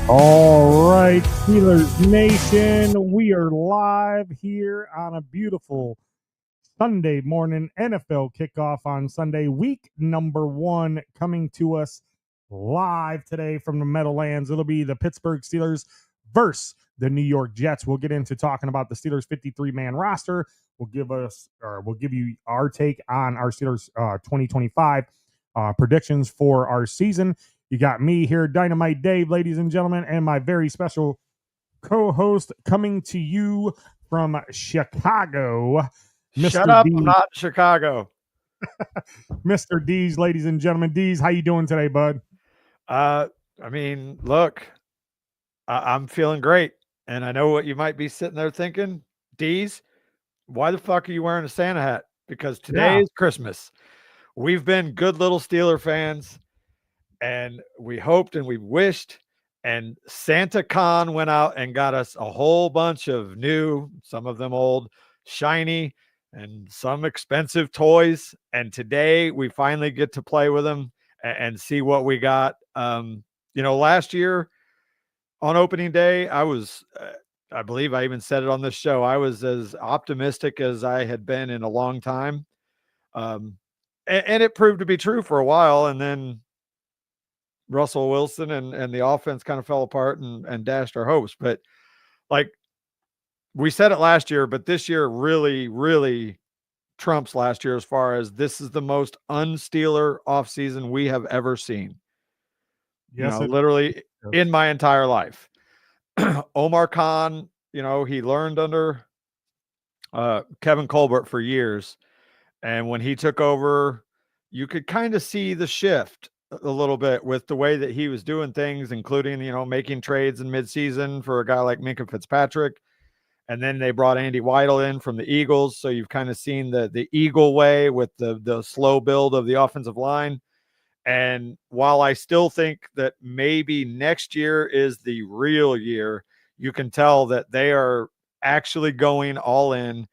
All right, Steelers Nation, we are live here on a beautiful Sunday morning. NFL kickoff on Sunday, week number 1, coming to us live today from the Meadowlands. It'll be the Pittsburgh Steelers versus the New York Jets. We'll get into talking about the Steelers 53-man roster. We'll give you our take on our Steelers 2025 predictions for our season. You got me here, Dynamite Dave, ladies and gentlemen, and my very special co-host coming to you from Chicago, Mr. Shut up, D. I'm not in Chicago. Mr. D's, ladies and gentlemen. D's, how you doing today, bud? Look, I'm feeling great. And I know what you might be sitting there thinking. D's, why the fuck are you wearing a Santa hat? Because today is Christmas. We've been good little Steeler fans. And we hoped and we wished, and Santa Con went out and got us a whole bunch of new, some of them old, shiny, and some expensive toys. And today we finally get to play with them and see what we got. Last year on opening day, I was, I believe I even said it on this show, I was as optimistic as I had been in a long time. And it proved to be true for a while. And then Russell Wilson and the offense kind of fell apart and dashed our hopes. But like we said it last year, but this year really, really trumps last year as far as this is the most un-Steeler offseason we have ever seen. Yes, literally in my entire life. Omar Khan, he learned under Kevin Colbert for years. And when he took over, you could kind of see the shift a little bit with the way that he was doing things, including, making trades in midseason for a guy like Minkah Fitzpatrick. And then they brought Andy Weidel in from the Eagles. So you've kind of seen the Eagle way with the slow build of the offensive line. And while I still think that maybe next year is the real year, you can tell that they are actually going all in.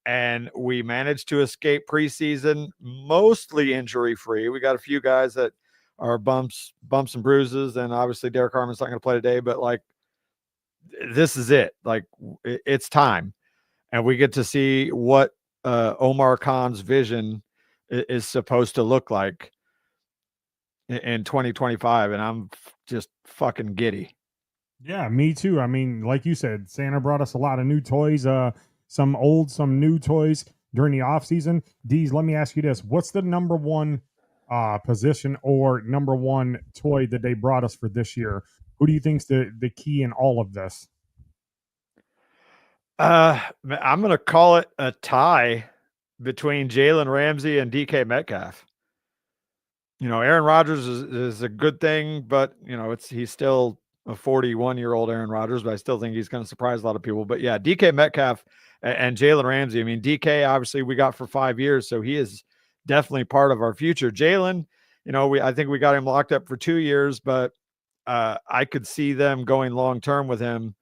And we managed to escape preseason, mostly injury-free. We got a few guys that are bumps and bruises, and obviously Derek Harmon's not going to play today, but like this is it. Like it's time, and we get to see what Omar Khan's vision is supposed to look like in 2025, and I'm just fucking giddy. Yeah, me too. I mean, like you said, Santa brought us a lot of new toys, some old, some new toys during the off season. D's, let me ask you this: what's the number one position or number one toy that they brought us for this year? Who do you think's the key in all of this? I'm going to call it a tie between Jalen Ramsey and DK Metcalf. Aaron Rodgers is a good thing, but he's still a 41-year-old Aaron Rodgers, but I still think he's going to surprise a lot of people. But yeah, DK Metcalf and Jalen Ramsey. I mean, DK obviously we got for 5 years, so he is definitely part of our future. Jalen, I think we got him locked up for 2 years, but I could see them going long-term with him.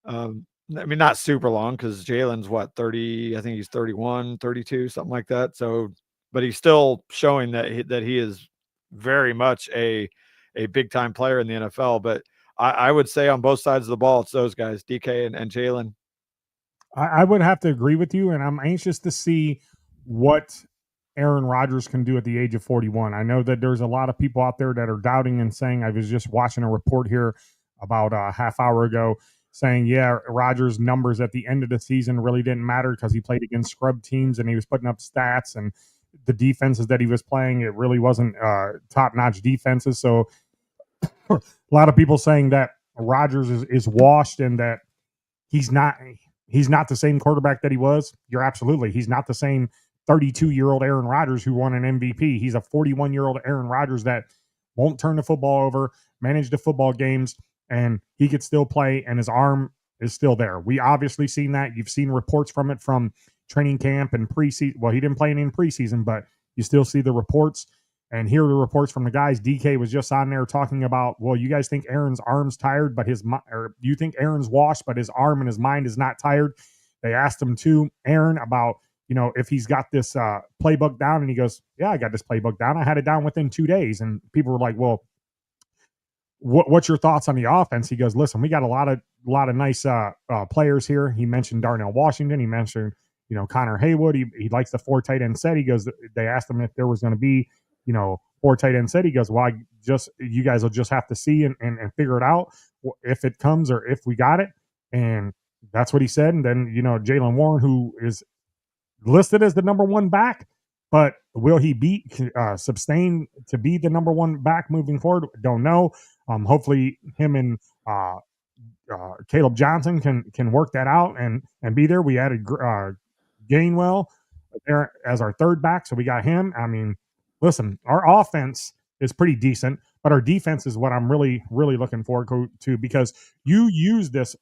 Not super long because Jalen's 30, I think he's 31, 32, something like that. So, but he's still showing that he is very much a big-time player in the NFL. But I would say on both sides of the ball, it's those guys, DK and Jalen. I would have to agree with you, and I'm anxious to see what Aaron Rodgers can do at the age of 41. I know that there's a lot of people out there that are doubting and saying, I was just watching a report here about a half hour ago saying, yeah, Rodgers' numbers at the end of the season really didn't matter because he played against scrub teams and he was putting up stats, and the defenses that he was playing, it really wasn't top-notch defenses. So a lot of people saying that Rodgers is washed and that he's not the same quarterback that he was. You're absolutely. He's not the same 32-year-old Aaron Rodgers who won an MVP. He's a 41-year-old Aaron Rodgers that won't turn the football over, manage the football games, and he could still play, and his arm is still there. We obviously seen that. You've seen reports from it from training camp and preseason. Well, he didn't play any in preseason, but you still see the reports and hear the reports from the guys. DK was just on there talking about, well, you guys think Aaron's arm's tired, but or you think Aaron's washed, but his arm and his mind is not tired. They asked him to Aaron about, if he's got this playbook down, and he goes, yeah, I got this playbook down. I had it down within 2 days. And people were like, well, what's your thoughts on the offense? He goes, listen, we got a lot of nice players here. He mentioned Darnell Washington. He mentioned, Connor Haywood. He likes the 4 tight end set. He goes, they asked him if there was going to be, 4 tight end set. He goes, well, you guys will just have to see and figure it out if it comes or if we got it. And that's what he said. And then, Jaylen Warren, who is listed as the number 1 back, but will he sustain to be the number 1 back moving forward? Don't know. Hopefully him and Caleb Johnson can work that out and be there. We added Gainwell there as our 3rd back, so we got him. I mean, listen, our offense is pretty decent, but our defense is what I'm really, really looking forward to, because you used this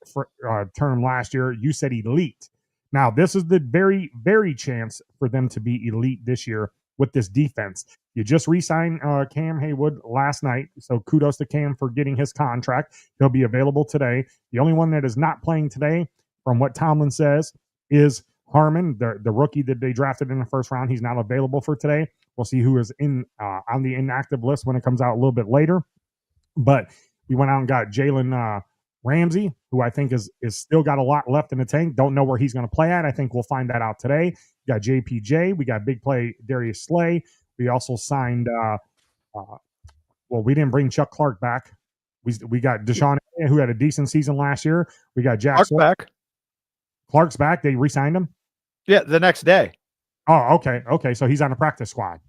term last year. You said elite. Now, this is the very, very chance for them to be elite this year with this defense. You just re-signed Cam Haywood last night, so kudos to Cam for getting his contract. He'll be available today. The only one that is not playing today, from what Tomlin says, is Harmon, the rookie that they drafted in the 1st round. He's not available for today. We'll see who is on the inactive list when it comes out a little bit later. But we went out and got Jalen Ramsey, who I think is still got a lot left in the tank. Don't know where he's going to play at. I think we'll find that out today. We got JPJ. We got big play Darius Slay. We also signed we didn't bring Chuck Clark back. We got Deshaun, who had a decent season last year. We got Jack Clark's back. They re-signed him? Yeah, the next day. Oh, okay. Okay, so he's on the practice squad.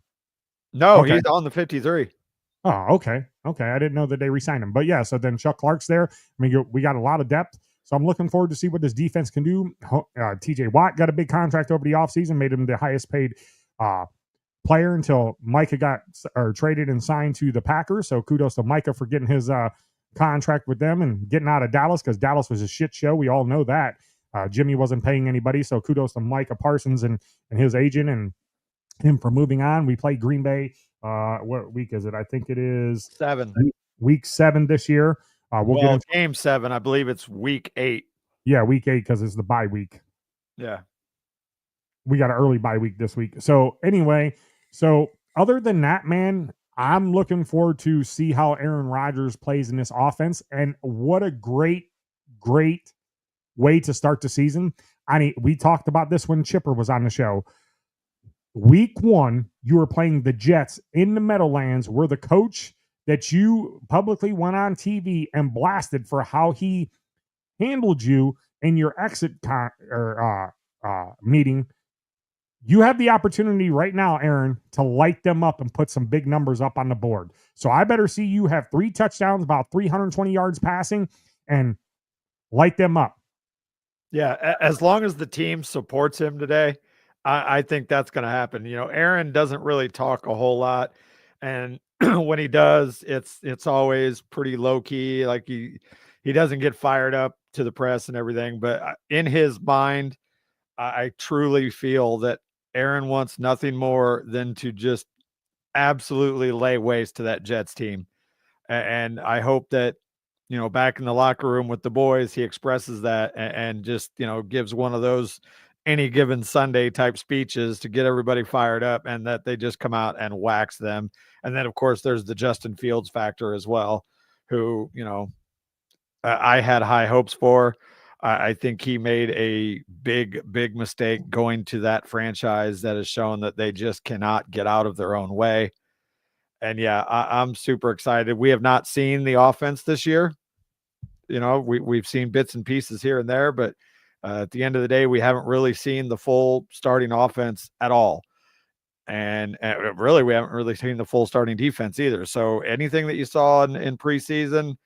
No, okay. He's on the 53. Oh, okay. Okay, I didn't know that they re-signed him. But yeah, so then Chuck Clark's there. I mean, we got a lot of depth. So I'm looking forward to see what this defense can do. TJ Watt got a big contract over the offseason, made him the highest paid player until Micah got traded and signed to the Packers. So kudos to Micah for getting his contract with them and getting out of Dallas, because Dallas was a shit show. We all know that. Jimmy wasn't paying anybody. So kudos to Micah Parsons and his agent and him for moving on. We play Green Bay. What week is it? I think it is 7. Week 7 this year. We'll get into game 7. I believe it's week 8. Yeah, week 8, because it's the bye week. Yeah. We got an early bye week this week. So anyway, other than that, man, I'm looking forward to see how Aaron Rodgers plays in this offense. And what a great, great way to start the season. I mean, we talked about this when Chipper was on the show. Week 1, you were playing the Jets in the Meadowlands, where the coach that you publicly went on TV and blasted for how he handled you in your exit meeting. You have the opportunity right now, Aaron, to light them up and put some big numbers up on the board. So I better see you have 3 touchdowns, about 320 yards passing, and light them up. Yeah, as long as the team supports him today, I think that's going to happen. Aaron doesn't really talk a whole lot, and when he does, it's always pretty low key. Like he doesn't get fired up to the press and everything. But in his mind, I truly feel that Aaron wants nothing more than to just absolutely lay waste to that Jets team. And I hope that, back in the locker room with the boys, he expresses that and just, gives one of those any given Sunday type speeches to get everybody fired up, and that they just come out and wax them. And then, of course, there's the Justin Fields factor as well, who, I had high hopes for. I think he made a big, big mistake going to that franchise that has shown that they just cannot get out of their own way. And yeah, I'm super excited. We have not seen the offense this year. We've seen bits and pieces here and there, but at the end of the day, we haven't really seen the full starting offense at all. And really, we haven't really seen the full starting defense either. So anything that you saw in preseason,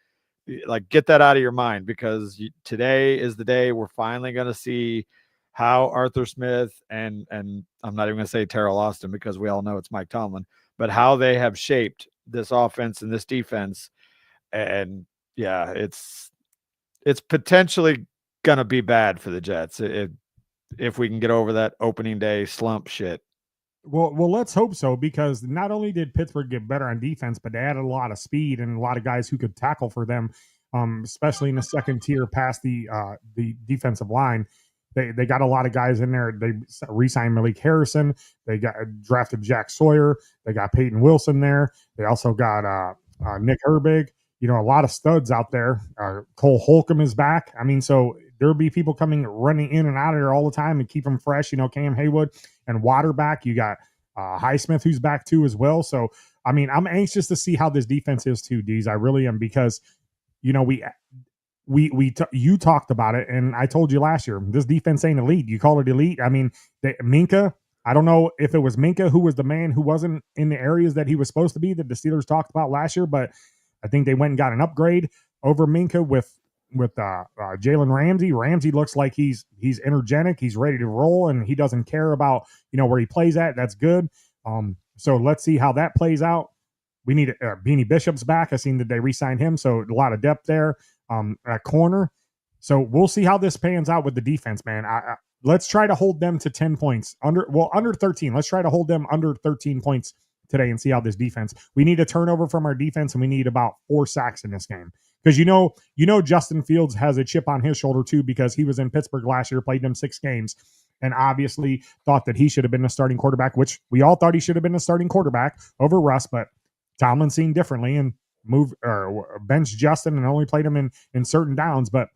like, get that out of your mind, because today is the day we're finally going to see how Arthur Smith and I'm not even going to say Terrell Austin, because we all know it's Mike Tomlin, but how they have shaped this offense and this defense. And yeah, it's potentially going to be bad for the Jets if we can get over that opening day slump shit. Well, let's hope so, because not only did Pittsburgh get better on defense, but they added a lot of speed and a lot of guys who could tackle for them, especially in the second tier past the defensive line. They got a lot of guys in there. They re-signed Malik Harrison. They got drafted Jack Sawyer. They got Peyton Wilson there. They also got Nick Herbig. a lot of studs out there. Cole Holcomb is back. I mean, so there'll be people coming running in and out of there all the time and keep them fresh. Cam Haywood and Water back. You got Highsmith who's back too as well. So I mean, I'm anxious to see how this defense is too, D's. I really am, because you talked about it, and I told you last year this defense ain't elite. You call it elite. I mean, Minkah. I don't know if it was Minkah who was the man who wasn't in the areas that he was supposed to be that the Steelers talked about last year, but I think they went and got an upgrade over Minkah with Jalen Ramsey. Ramsey looks like he's energetic, he's ready to roll, and he doesn't care about where he plays at. That's good. So let's see how that plays out. We need Beanie Bishop's back. I seen that they re-signed him, so a lot of depth there at corner. So we'll see how this pans out with the defense, man. Let's try to hold them to 10 points under 13. Let's try to hold them under 13 points today and see how this defense. We need a turnover from our defense, and we need about 4 sacks in this game, because Justin Fields has a chip on his shoulder too, because he was in Pittsburgh last year, played them 6 games, and obviously thought that he should have been the starting quarterback, which we all thought he should have been the starting quarterback over Russ, but Tomlin seen differently and moved or benched Justin and only played him in certain downs. But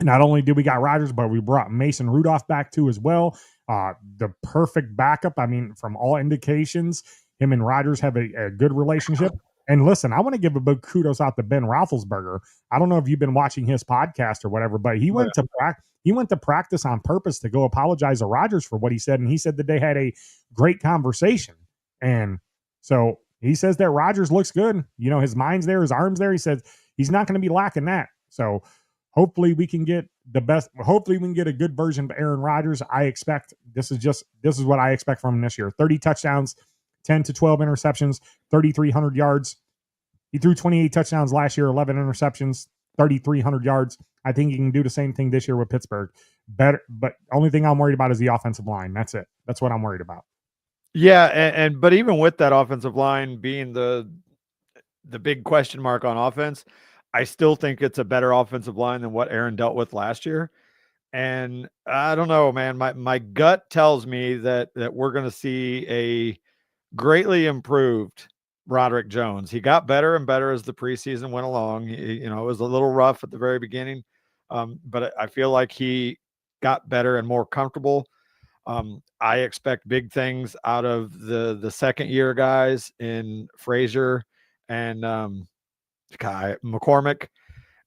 not only did we got Rodgers, but we brought Mason Rudolph back too as well. The perfect backup. I mean, from all indications, him and Rodgers have a good relationship. And listen, I want to give a big kudos out to Ben Roethlisberger. I don't know if you've been watching his podcast or whatever, but he went to practice on purpose to go apologize to Rodgers for what he said, and he said that they had a great conversation. And so he says that Rodgers looks good. His mind's there, his arm's there. He says he's not going to be lacking that. So hopefully we can get the best. Hopefully we can get a good version of Aaron Rodgers. I expect this is what I expect from him this year. 30 touchdowns, 10 to 12 interceptions, 3,300 yards. He threw 28 touchdowns last year, 11 interceptions, 3,300 yards. I think he can do the same thing this year with Pittsburgh. Better, but only thing I'm worried about is the offensive line. That's it. That's what I'm worried about. Yeah, but even with that offensive line being the big question mark on offense, I still think it's a better offensive line than what Aaron dealt with last year. And I don't know, man. My gut tells me that we're going to see a greatly improved Broderick Jones. He got better and better as the preseason went along. It was a little rough at the very beginning, but I feel like he got better and more comfortable. I expect big things out of the second year guys in Frazier and McCormick.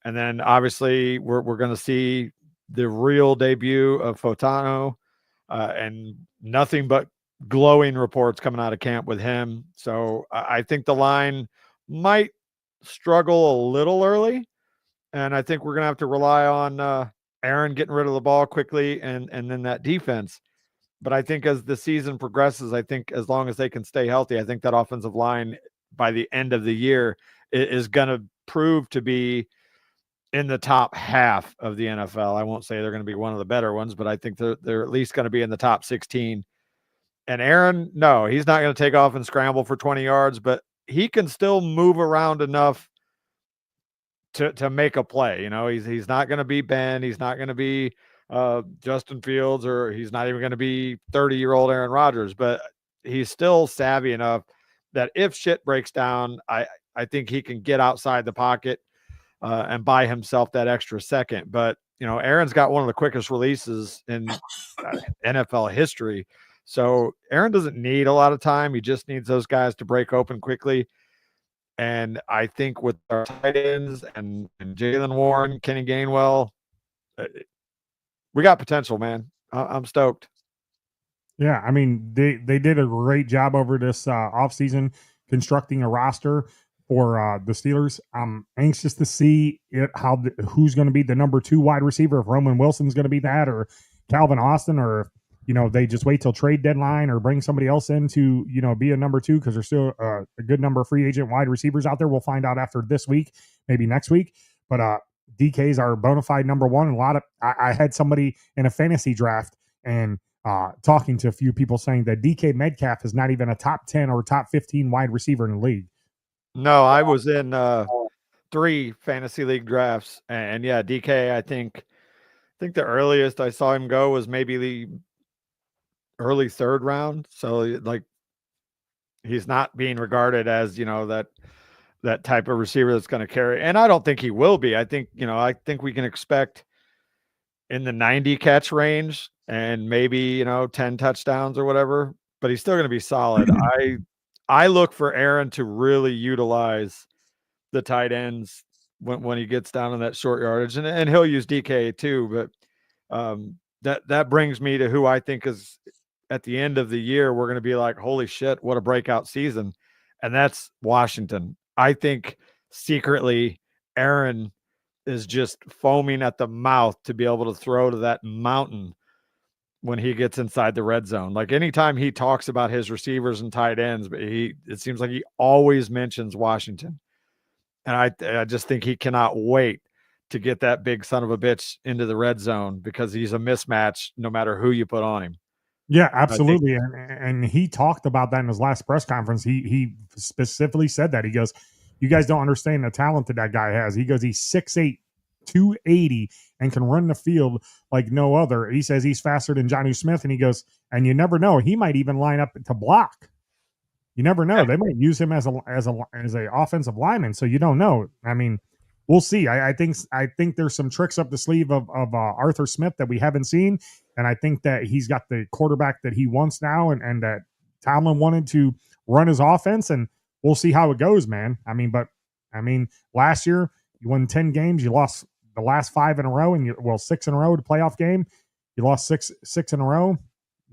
And then obviously we're going to see the real debut of Fotano, and nothing but glowing reports coming out of camp with him. So I think the line might struggle a little early, and I think we're going to have to rely on Aaron getting rid of the ball quickly and then that defense. But I think as the season progresses, I think as long as they can stay healthy, I think that offensive line by the end of the year is going to prove to be in the top half of the NFL. I won't say they're going to be one of the better ones, but I think they're at least going to be in the top 16. And Aaron, no, he's not going to take off and scramble for 20 yards, but he can still move around enough to make a play. He's not going to be Ben. He's not going to be Justin Fields, or he's not even going to be 30-year-old Aaron Rodgers, but he's still savvy enough that if shit breaks down, I think he can get outside the pocket and buy himself that extra second. But, Aaron's got one of the quickest releases in NFL history. So Aaron doesn't need a lot of time. He just needs those guys to break open quickly. And I think with our tight ends and Jaylen Warren, Kenny Gainwell, we got potential, man. I'm stoked. Yeah, I mean, they did a great job over this offseason constructing a roster for the Steelers. I'm anxious to see who's going to be the number 2 wide receiver, if Roman Wilson's going to be that, or Calvin Austin, or they just wait till trade deadline or bring somebody else in to be a number 2, because there's still a good number of free agent wide receivers out there. We'll find out after this week, maybe next week. But DK's our bona fide number 1. And I had somebody in a fantasy draft and talking to a few people saying that DK Metcalf is not even a top 10 or top 15 wide receiver in the league. No, I was in 3 fantasy league drafts, and yeah, DK, I think the earliest I saw him go was maybe the early 3rd round. So like, he's not being regarded as, that that type of receiver that's going to carry. And I don't think he will be. I think we can expect in the 90 catch range and maybe 10 touchdowns or whatever. But he's still going to be solid. I look for Aaron to really utilize the tight ends when he gets down in that short yardage, and he'll use DK too. But that brings me to who I think is at the end of the year we're going to be like, holy shit, what a breakout season, and that's Washington. I think secretly Aaron is just foaming at the mouth to be able to throw to that mountain when he gets inside the red zone. Like anytime he talks about his receivers and tight ends, but it seems like he always mentions Washington. And I just think he cannot wait to get that big son of a bitch into the red zone because he's a mismatch no matter who you put on him. Yeah, absolutely. And he talked about that in his last press conference. He specifically said that. He goes, you guys don't understand the talent that guy has. He goes, he's 6'8", 280, and can run the field like no other. He says he's faster than Jonnu Smith, and he goes, and you never know, he might even line up to block. You never know. They might use him as a offensive lineman, so you don't know. I mean, we'll see. I think there's some tricks up the sleeve of Arthur Smith that we haven't seen, and I think that he's got the quarterback that he wants now, and that Tomlin wanted to run his offense, and we'll see how it goes, man. I mean, last year you won 10 games, you lost the last 5 in a row, and 6 in a row to playoff game. You lost six in a row.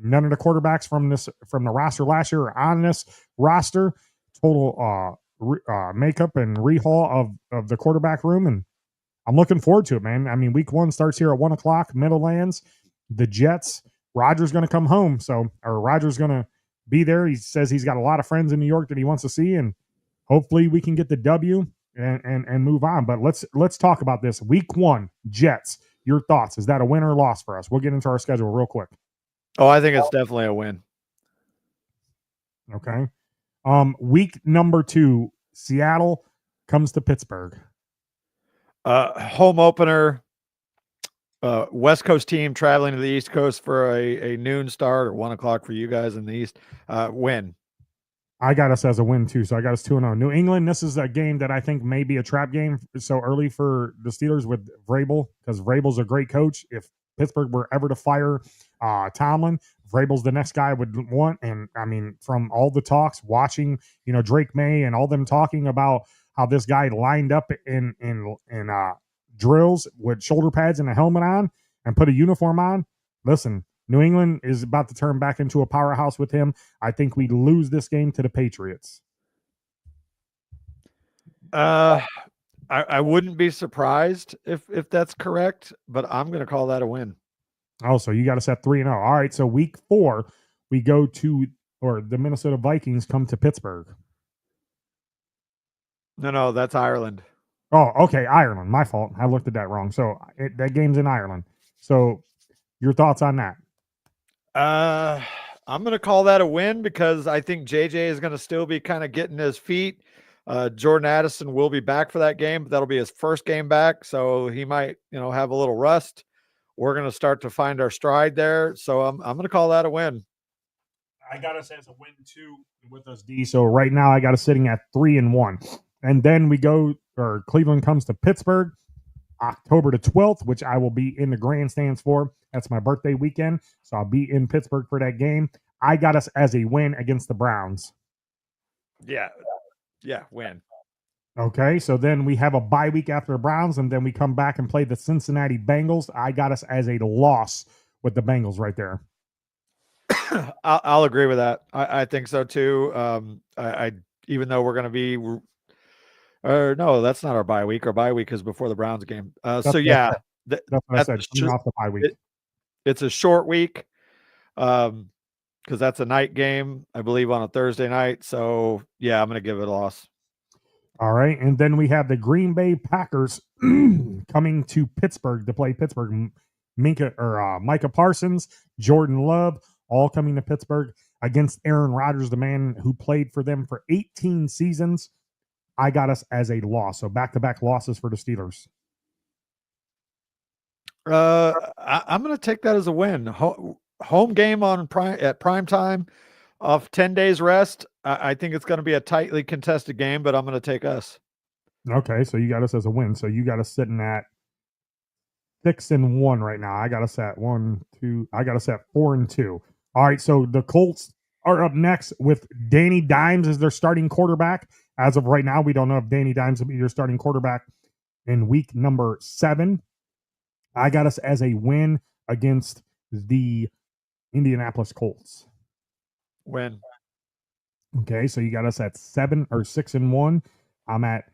None of the quarterbacks from the roster last year are on this roster. Total makeup and rehaul of the quarterback room, and I'm looking forward to it, man. I mean, week 1 starts here at 1:00, Meadowlands. The Jets. Rodgers going to come home, Rodgers going to be there. He says he's got a lot of friends in New York that he wants to see, and hopefully we can get the W and move on. But let's talk about this. Week 1, Jets. Your thoughts? Is that a win or loss for us? We'll get into our schedule real quick. Oh, I think it's definitely a win. Okay. Week number 2, Seattle comes to Pittsburgh. Home opener. West Coast team traveling to the East Coast for a noon start or 1:00 for you guys in the East. Win. I got us as a win too, so I got us 2-0. New England, this is a game that I think may be a trap game so early for the Steelers with Vrabel, because Vrabel's a great coach. If Pittsburgh were ever to fire Tomlin, Vrabel's the next guy I would want. And I mean, from all the talks, watching, Drake May and all them talking about how this guy lined up in drills with shoulder pads and a helmet on and put a uniform on. Listen, New England is about to turn back into a powerhouse with him. I think we lose this game to the Patriots. I wouldn't be surprised if that's correct, but I'm going to call that a win. Oh, so you got us at 3-0. All right, so week 4, we go to, or the Minnesota Vikings come to Pittsburgh. No, that's Ireland. Oh, okay, Ireland. My fault. I looked at that wrong. So that game's in Ireland. So your thoughts on that? I'm going to call that a win because I think JJ is going to still be kind of getting his feet. Jordan Addison will be back for that game, but that'll be his first game back, so he might, have a little rust. We're going to start to find our stride there, so I'm going to call that a win. I got us as a win too with us, D. So right now I got us sitting at 3-1, and then Cleveland comes to Pittsburgh, October the 12th, which I will be in the grandstands for. That's my birthday weekend, so I'll be in Pittsburgh for that game. I got us as a win against the Browns. Yeah, win. Okay, so then we have a bye week after the Browns, and then we come back and play the Cincinnati Bengals. I got us as a loss with the Bengals right there. I'll agree with that. I think so too. I even though we're going to be, no, that's not our bye week. Our bye week is before the Browns game. That's what I said. Off the bye week. It's a short week, because that's a night game, I believe, on a Thursday night. So yeah, I'm going to give it a loss. All right, and then we have the Green Bay Packers coming to Pittsburgh to play Pittsburgh. Micah Parsons, Jordan Love, all coming to Pittsburgh against Aaron Rodgers, the man who played for them for 18 seasons. I got us as a loss, so back-to-back losses for the Steelers. I'm going to take that as a win. Home game at prime time. off 10 days rest. I think it's going to be a tightly contested game, but I'm going to take us. Okay, so you got us as a win. So you got us sitting at 6-1 right now. I got us at 1, 2. I got us at 4-2. All right, so the Colts are up next with Danny Dimes as their starting quarterback. As of right now, we don't know if Danny Dimes will be your starting quarterback in week number 7. I got us as a win against the Indianapolis Colts. Win. Okay, so you got us at 6-1. I'm at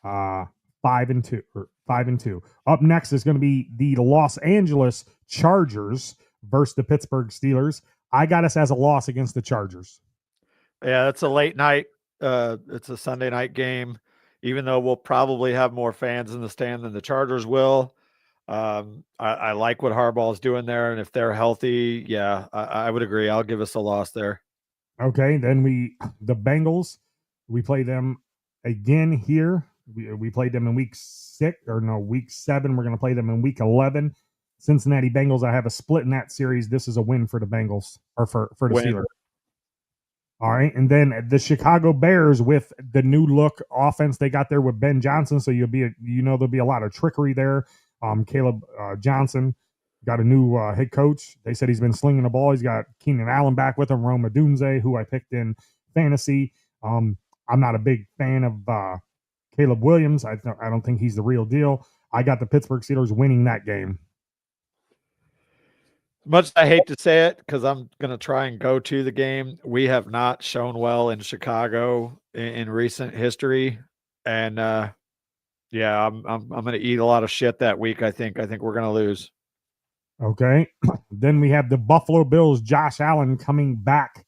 5-2 or 5-2. Up next is going to be the Los Angeles Chargers versus the Pittsburgh Steelers. I got us as a loss against the Chargers. Yeah, it's a late night. It's a Sunday night game. Even though we'll probably have more fans in the stand than the Chargers will. I like what Harbaugh is doing there, and if they're healthy, yeah, I would agree. I'll give us a loss there. Okay, then the Bengals, we play them again here. We played them in week 7. We're going to play them in week 11. Cincinnati Bengals, I have a split in that series. This is a win for the Bengals, or for the Steelers. All right, and then the Chicago Bears with the new look offense they got there with Ben Johnson, so there'll be a lot of trickery there. Caleb Johnson got a new head coach. They said he's been slinging the ball. He's got Keenan Allen back with him, Rome Odunze, who I picked in fantasy. I'm not a big fan of Caleb Williams. I don't think he's the real deal. I got the Pittsburgh Steelers winning that game. Much as I hate to say it, because I'm going to try and go to the game, we have not shown well in Chicago in recent history, and yeah, I'm going to eat a lot of shit that week. I think we're going to lose. Okay, then we have the Buffalo Bills. Josh Allen coming back,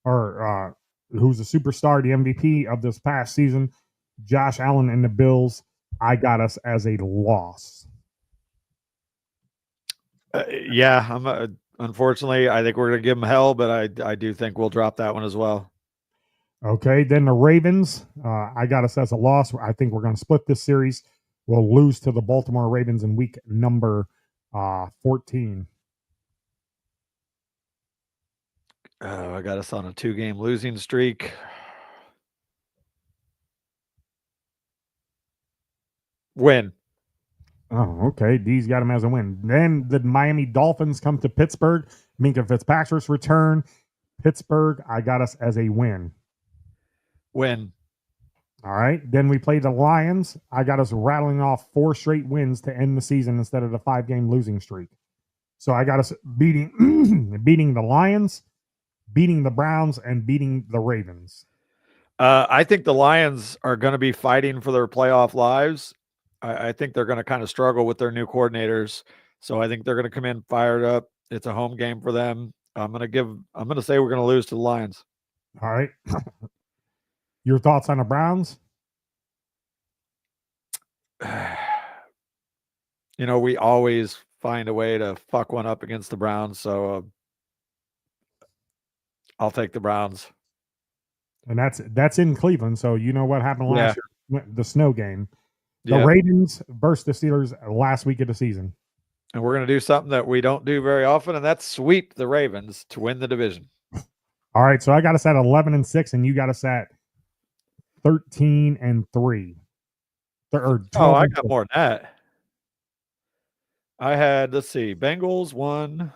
or who's a superstar, the MVP of this past season. Josh Allen and the Bills. I got us as a loss. Yeah, unfortunately, I think we're going to give them hell, but I do think we'll drop that one as well. Okay, then the Ravens. I got us as a loss. I think we're going to split this series. We'll lose to the Baltimore Ravens in week number 14. I got us on a 2-game losing streak. Win. Oh, okay. D's got him as a win. Then the Miami Dolphins come to Pittsburgh. Minkah Fitzpatrick's return. Pittsburgh, I got us as a win. Win. All right. Then we play the Lions. I got us rattling off 4 straight wins to end the season instead of the 5-game losing streak. So I got us beating the Lions, beating the Browns, and beating the Ravens. I think the Lions are going to be fighting for their playoff lives. I think they're going to kind of struggle with their new coordinators. So I think they're going to come in fired up. It's a home game for them. I'm going to say we're going to lose to the Lions. All right. Your thoughts on the Browns? We always find a way to fuck one up against the Browns. So I'll take the Browns. And that's in Cleveland. So you know what happened last year, the snow game. The Ravens versus the Steelers last week of the season. And we're going to do something that we don't do very often, and that's sweep the Ravens to win the division. All right, so I got us at 11-6, and you got us at 13-3. Oh, I got more than that. I had, let's see, Bengals 1,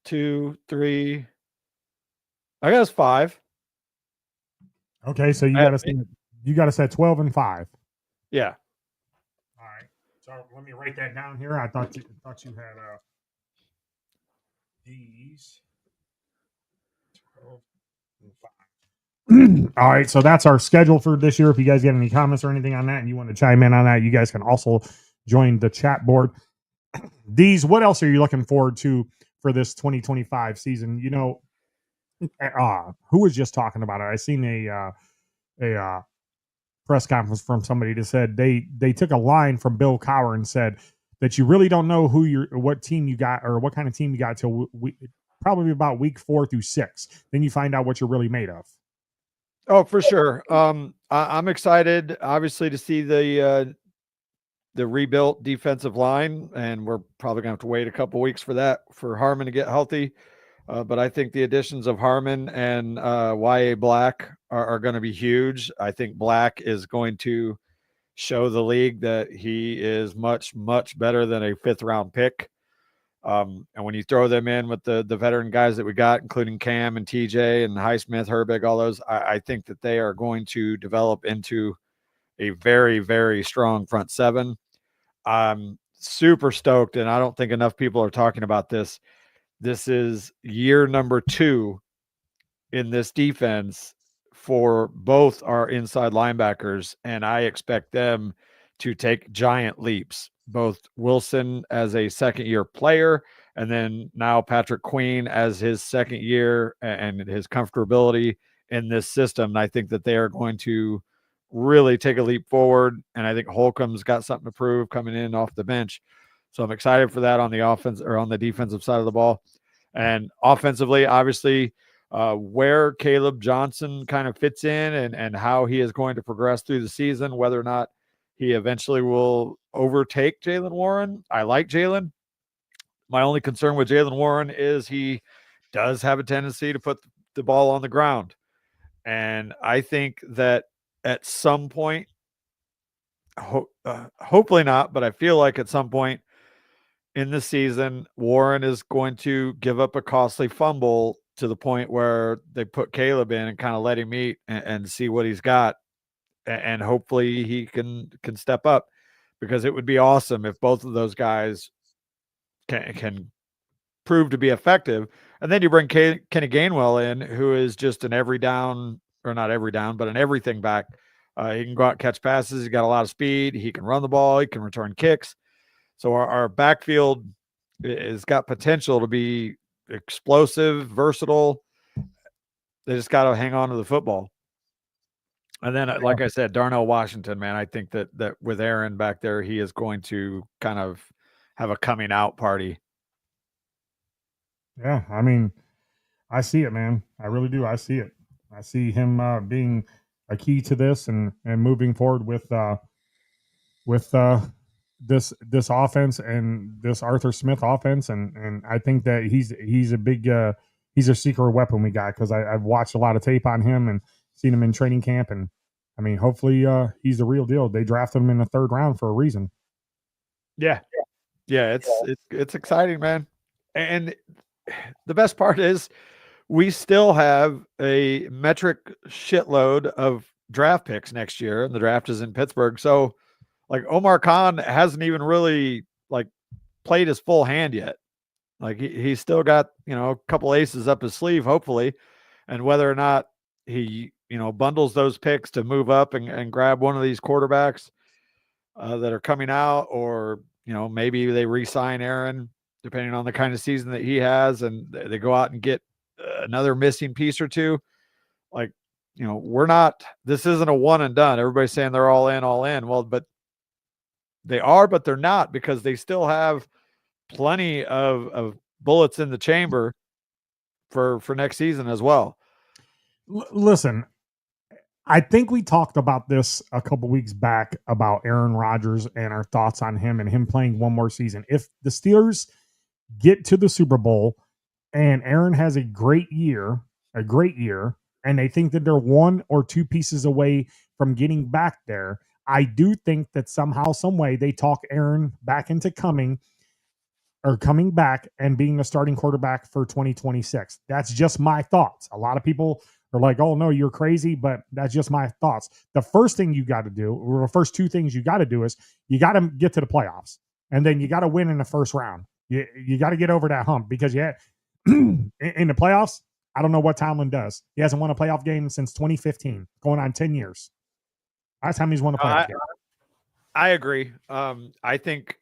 2, 3. I got us 5. Okay, so you got us at 12-5. Yeah. All right. So let me write that down here. I thought you had these 12-5. All right, so that's our schedule for this year. If you guys get any comments or anything on that and you want to chime in on that, you guys can also join the chat board. These, what else are you looking forward to for this 2025 season? Who was just talking about it? I seen a press conference from somebody that said they took a line from Bill Cowher and said that you really don't know what team you got or what kind of team you got till probably about week 4 through 6. Then you find out what you're really made of. Oh, for sure. I'm excited, obviously, to see the rebuilt defensive line, and we're probably going to have to wait a couple weeks for Harmon to get healthy. But I think the additions of Harmon and Y.A. Black are going to be huge. I think Black is going to show the league that he is much, much better than a fifth round pick. And when you throw them in with the veteran guys that we got, including Cam and TJ and Highsmith, Herbig, all those, I think that they are going to develop into a very, very strong front seven. I'm super stoked, and I don't think enough people are talking about this. This is year number 2 in this defense for both our inside linebackers, and I expect them to take giant leaps. Both Wilson as a second-year player, and then now Patrick Queen as his second year and his comfortability in this system. And I think that they are going to really take a leap forward. And I think Holcomb's got something to prove coming in off the bench. So I'm excited for that on the offense or on the defensive side of the ball. And offensively, obviously, where Caleb Johnson kind of fits in and how he is going to progress through the season, whether or not he eventually will overtake Jaylen Warren. I like Jaylen. My only concern with Jaylen Warren is he does have a tendency to put the ball on the ground. And I think that at some point, hopefully not, but I feel like at some point in the season, Warren is going to give up a costly fumble to the point where they put Caleb in and kind of let him eat and see what he's got. And hopefully he can step up, because it would be awesome if both of those guys can prove to be effective. And then you bring Kenny Gainwell in, who is just an every down, or not every down, but an everything back. He can go out, catch passes. He's got a lot of speed. He can run the ball. He can return kicks. So our backfield has got potential to be explosive, versatile. They just got to hang on to the football. And then, like I said, Darnell Washington, man, I think that with Aaron back there, he is going to kind of have a coming out party. Yeah, I mean, I see it, man. I really do. I see it. I see him being a key to this and moving forward with this offense and this Arthur Smith offense, and I think that he's a big he's a secret weapon we got, because I've watched a lot of tape on him and seen him in training camp, and I mean, hopefully he's the real deal. They drafted him in the 3rd round for a reason. Yeah, it's exciting, man. And the best part is we still have a metric shitload of draft picks next year, and the draft is in Pittsburgh. So, like, Omar Khan hasn't even really like played his full hand yet. Like he's still got, a couple aces up his sleeve, hopefully. And whether or not he, bundles those picks to move up and grab one of these quarterbacks that are coming out, or, maybe they re-sign Aaron, depending on the kind of season that he has, and they go out and get another missing piece or two. Like, this isn't a one and done. Everybody's saying they're all in. Well, but they are, but they're not, because they still have plenty of bullets in the chamber for next season as well. Listen, I think we talked about this a couple weeks back about Aaron Rodgers and our thoughts on him and him playing one more season. If the Steelers get to the Super Bowl and Aaron has a great year, and they think that they're 1 or 2 pieces away from getting back there, I do think that somehow, some way, they talk Aaron back into coming back and being the starting quarterback for 2026. That's just my thoughts. A lot of people are like, oh no, you're crazy, but that's just my thoughts. The first thing you got to do, or the first 2 things you got to do, is you got to get to the playoffs, and then you got to win in the first round. You got to get over that hump, because in the playoffs, I don't know what Tomlin does. He hasn't won a playoff game since 2015, going on 10 years. Last time he's won a playoff game. I agree. I think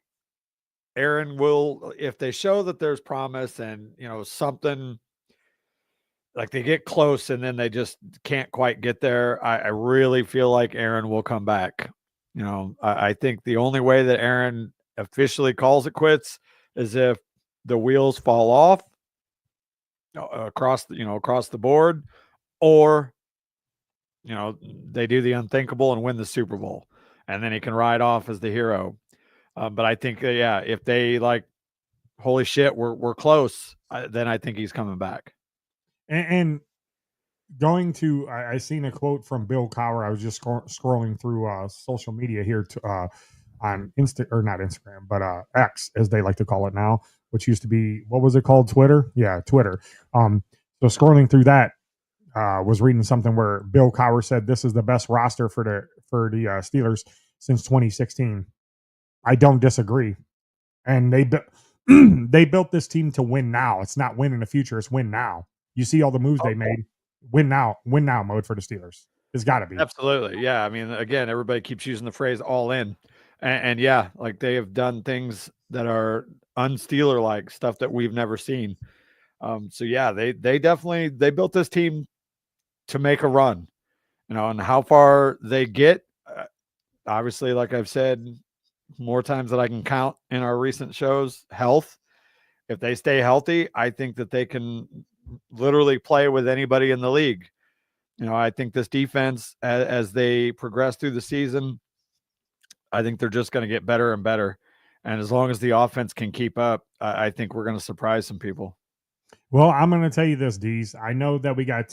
Aaron will, if they show that there's promise and, something like they get close and then they just can't quite get there, I really feel like Aaron will come back. I think the only way that Aaron officially calls it quits is if the wheels fall off across the board, or, they do the unthinkable and win the Super Bowl, and then he can ride off as the hero. But I think, if they holy shit, we're close, then I think he's coming back. And going to, I seen a quote from Bill Cowher. I was just scrolling through social media here on not Instagram, but X, as they like to call it now, which used to be, what was it called? Twitter? Yeah, Twitter. So scrolling through that, was reading something where Bill Cowher said this is the best roster for the Steelers since 2016. I don't disagree. And they built this team to win now. It's not win in the future. It's win now. You see all the moves they made. Win now mode for the Steelers. It's got to be. Absolutely. Yeah. I mean, again, everybody keeps using the phrase all in. And yeah, like they have done things that are unsteeler like, stuff that we've never seen. So yeah, they definitely, they built this team to make a run, and how far they get. Obviously, like I've said more times than I can count in our recent shows, health. If they stay healthy, I think that they can literally play with anybody in the league. I think this defense, as they progress through the season, I think they're just going to get better and better. And as long as the offense can keep up, I think we're going to surprise some people. Well, I'm going to tell you this, Dees. I know that we got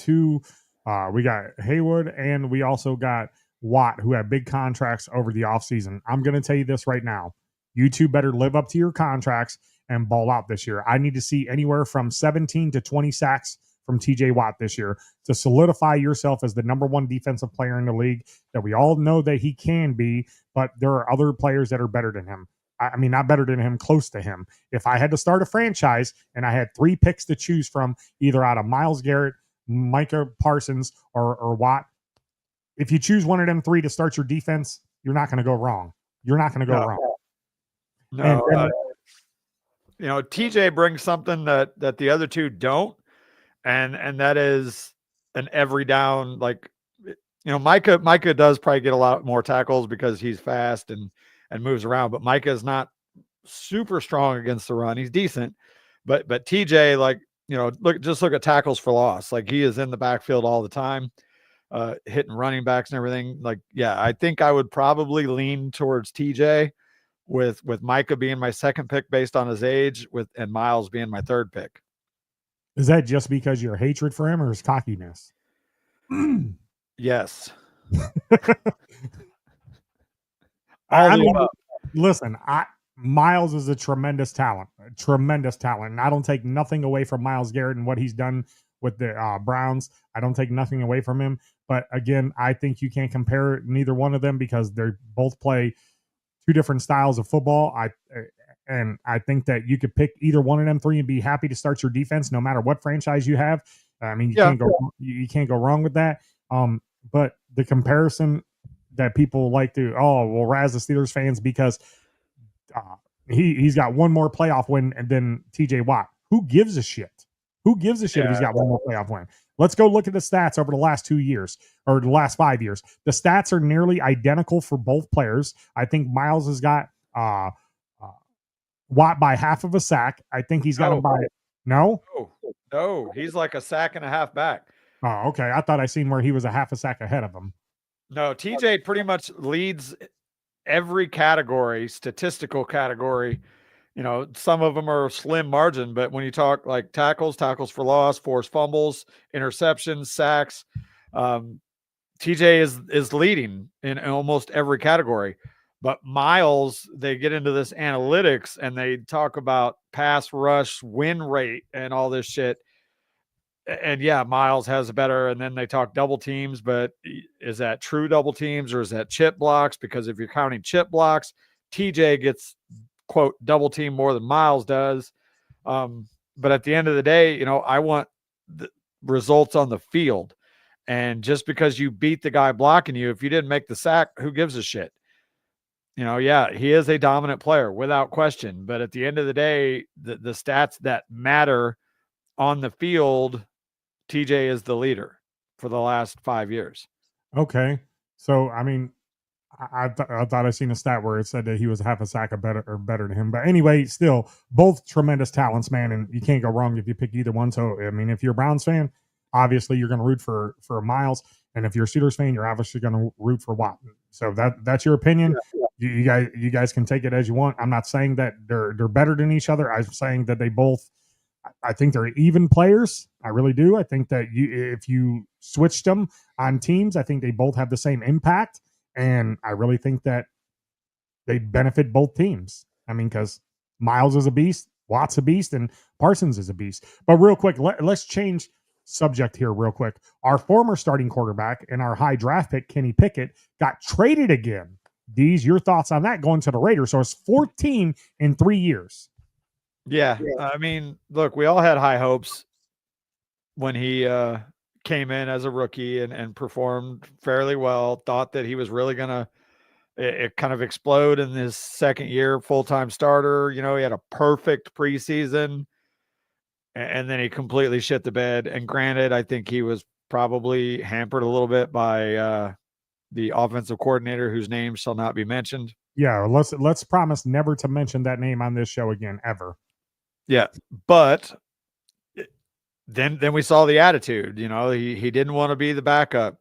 we got Haywood and we also got Watt, who have big contracts over the offseason. I'm going to tell you this right now. You two better live up to your contracts and ball out this year. I need to see anywhere from 17 to 20 sacks from TJ Watt this year to solidify yourself as the number one defensive player in the league that we all know that he can be, but there are other players that are better than him. I mean, not better than him, close to him. If I had to start a franchise and I had 3 picks to choose from, either out of Myles Garrett, Micah Parsons, or Watt, if you choose one of them 3 to start your defense, you're not going to go wrong. You're not going to go wrong. No, TJ brings something that the other two don't, and that is an every down. Like, Micah does probably get a lot more tackles because he's fast and moves around, but Micah is not super strong against the run. He's decent, but TJ, like, look at tackles for loss. Like, he is in the backfield all the time, hitting running backs and everything. Like, yeah, I think I would probably lean towards TJ with Micah being my second pick based on his age, and Myles being my third pick. Is that just because your hatred for him or his cockiness? Yes. Listen, Myles is a tremendous talent, and I don't take nothing away from Myles Garrett and what he's done with the Browns. I don't take nothing away from him, but again, I think you can't compare neither one of them because they both play 2 different styles of football. I think that you could pick either one of them 3 and be happy to start your defense, no matter what franchise you have. I mean, you can't go wrong with that. But the comparison that people like to, razz the Steelers fans because he's got one more playoff win than TJ Watt. Who gives a shit? Who gives a shit if he's got one more playoff win? Let's go look at the stats over the last 2 years or the last 5 years. The stats are nearly identical for both players. I think Myles has got Watt by half of a sack. I think he's got him by no. He's like a sack and a half back. Oh, okay. I thought I seen where he was a half a sack ahead of him. No, TJ pretty much leads every category, statistical category. Some of them are slim margin, but when you talk like tackles for loss, forced fumbles, interceptions, sacks, TJ is leading in almost every category. But Myles, they get into this analytics and they talk about pass rush win rate and all this shit. And yeah, Myles has a better, and then they talk double teams, but is that true double teams or is that chip blocks? Because if you're counting chip blocks, TJ gets, quote, double team more than Myles does. But at the end of the day, I want the results on the field. And just because you beat the guy blocking you, if you didn't make the sack, who gives a shit? Yeah, he is a dominant player without question. But at the end of the day, the stats that matter on the field, TJ is the leader for the last 5 years. Okay. So, I mean, I thought I seen a stat where it said that he was half a sack better than him. But anyway, still, both tremendous talents, man, and you can't go wrong if you pick either one. So, I mean, if you're a Browns fan, obviously you're going to root for Myles. And if you're a Steelers fan, you're obviously going to root for Watt. So that's your opinion. You guys can take it as you want. I'm not saying that they're better than each other. I'm saying that they both. I think they're even players. I really do. I think that if you switched them on teams, I think they both have the same impact, and I really think that they benefit both teams. I mean, because Miles is a beast, Watt's a beast, and Parsons is a beast. But real quick, let's change subject here real quick. Our former starting quarterback and our high draft pick, Kenny Pickett, got traded again. Deez, your thoughts on that going to the Raiders? So it's 14 in 3 years. Yeah. I mean, look, we all had high hopes when he came in as a rookie and performed fairly well, thought that he was really going to it kind of explode in his second year full-time starter. You know, he had a perfect preseason and then he completely shit the bed. And granted, I think he was probably hampered a little bit by the offensive coordinator whose name shall not be mentioned. Yeah, let's promise never to mention that name on this show again, ever. Yeah, but then we saw the attitude. You know, he didn't want to be the backup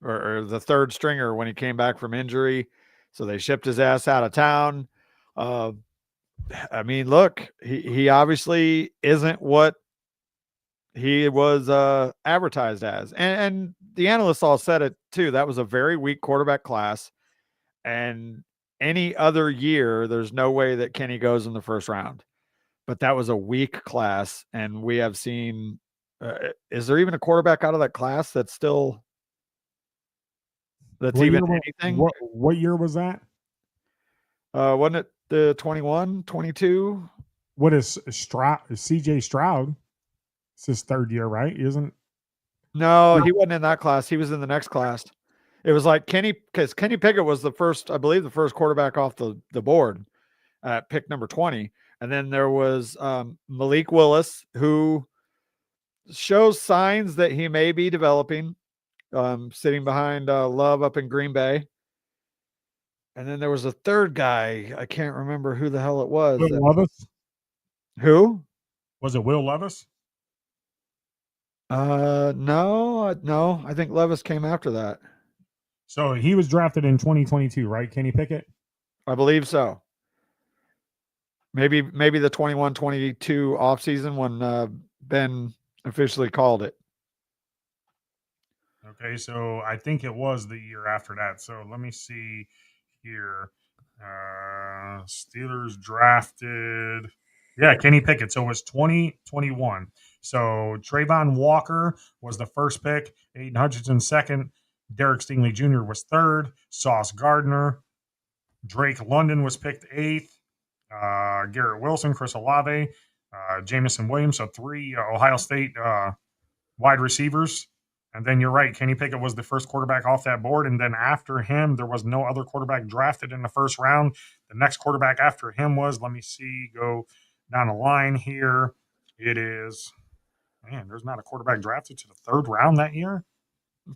or the third stringer when he came back from injury, so they shipped his ass out of town. I mean, look, he obviously isn't what he was advertised as, and the analysts all said it too. That was a very weak quarterback class, and any other year, there's no way that Kenny goes in the first round. But that was a weak class, and we have seen. Is there even a quarterback out of that class that's still What even year, anything? What year was that? Wasn't it the 21, 22? What is CJ Stroud? It's his third year, right? Isn't? No, he wasn't in that class. He was in the next class. It was like because Kenny Pickett was the first, I believe, the first quarterback off the board at pick number 20. And then there was Malik Willis, who shows signs that he may be developing, sitting behind Love up in Green Bay. And then there was a third guy. I can't remember who the hell it was. Will Levis? Who? Was it Will Levis? No. I think Levis came after that. So he was drafted in 2022, right? Kenny Pickett? I believe so. Maybe the 21-22 offseason when Ben officially called it. Okay, so I think it was the year after that. So let me see here. Steelers drafted. Yeah, Kenny Pickett. So it was 2021. So Trayvon Walker was the first pick, Aiden Hutchinson second, Derek Stingley Jr. was third, Sauce Gardner, Drake London was picked eighth, Garrett Wilson, Chris Olave, Jamison Williams. So three Ohio State wide receivers. And then you're right, Kenny Pickett was the first quarterback off that board. And then after him, there was no other quarterback drafted in the first round. The next quarterback after him was, let me see, go down the line here. It is, man, there's not a quarterback drafted to the third round that year.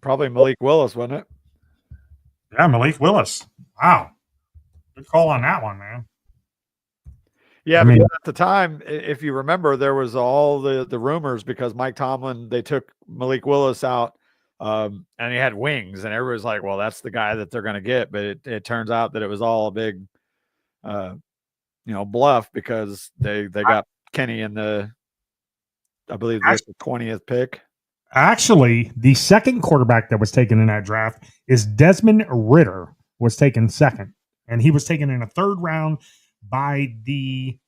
Probably Malik Willis, wasn't it? Yeah, Malik Willis. Wow. Good call on that one, man. Yeah, because at the time, if you remember, there was all the rumors because Mike Tomlin, they took Malik Willis out and he had wings, and everybody's like, well, that's the guy that they're going to get. But it turns out that it was all a big, bluff because they got Kenny in the, I believe, the 20th pick. Actually, the second quarterback that was taken in that draft is Desmond Ridder, was taken second. And he was taken in a third round by the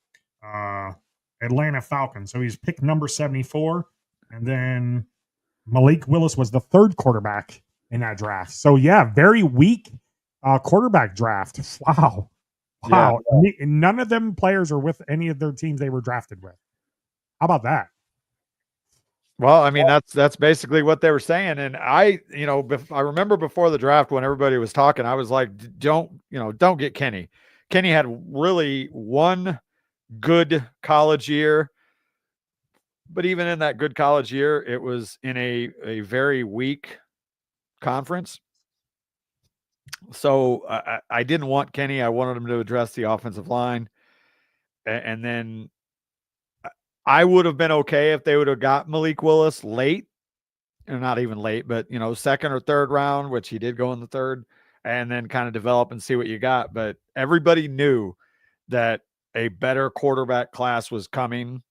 Atlanta Falcons. So he's picked number 74. And then Malik Willis was the third quarterback in that draft. So, yeah, very weak quarterback draft. Wow. Yeah. None of them players are with any of their teams they were drafted with. How about that? Well, I mean, that's basically what they were saying. And I remember before the draft when everybody was talking, I was like, don't get Kenny. Kenny had really one good college year, but even in that good college year, it was in a very weak conference. So I didn't want Kenny. I wanted him to address the offensive line. And then I would have been okay if they would have got Malik Willis late or not even late, but second or third round, which he did go in the third, and then kind of develop and see what you got. But everybody knew that a better quarterback class was coming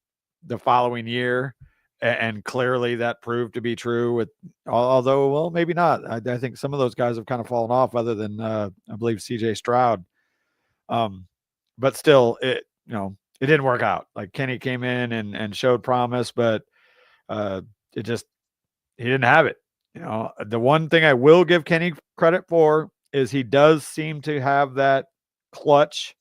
the following year. And clearly that proved to be true with, although, well, maybe not. I think some of those guys have kind of fallen off other than, I believe CJ Stroud. But still it didn't work out. Like Kenny came in and showed promise, but, he didn't have it. The one thing I will give Kenny credit for is he does seem to have that clutch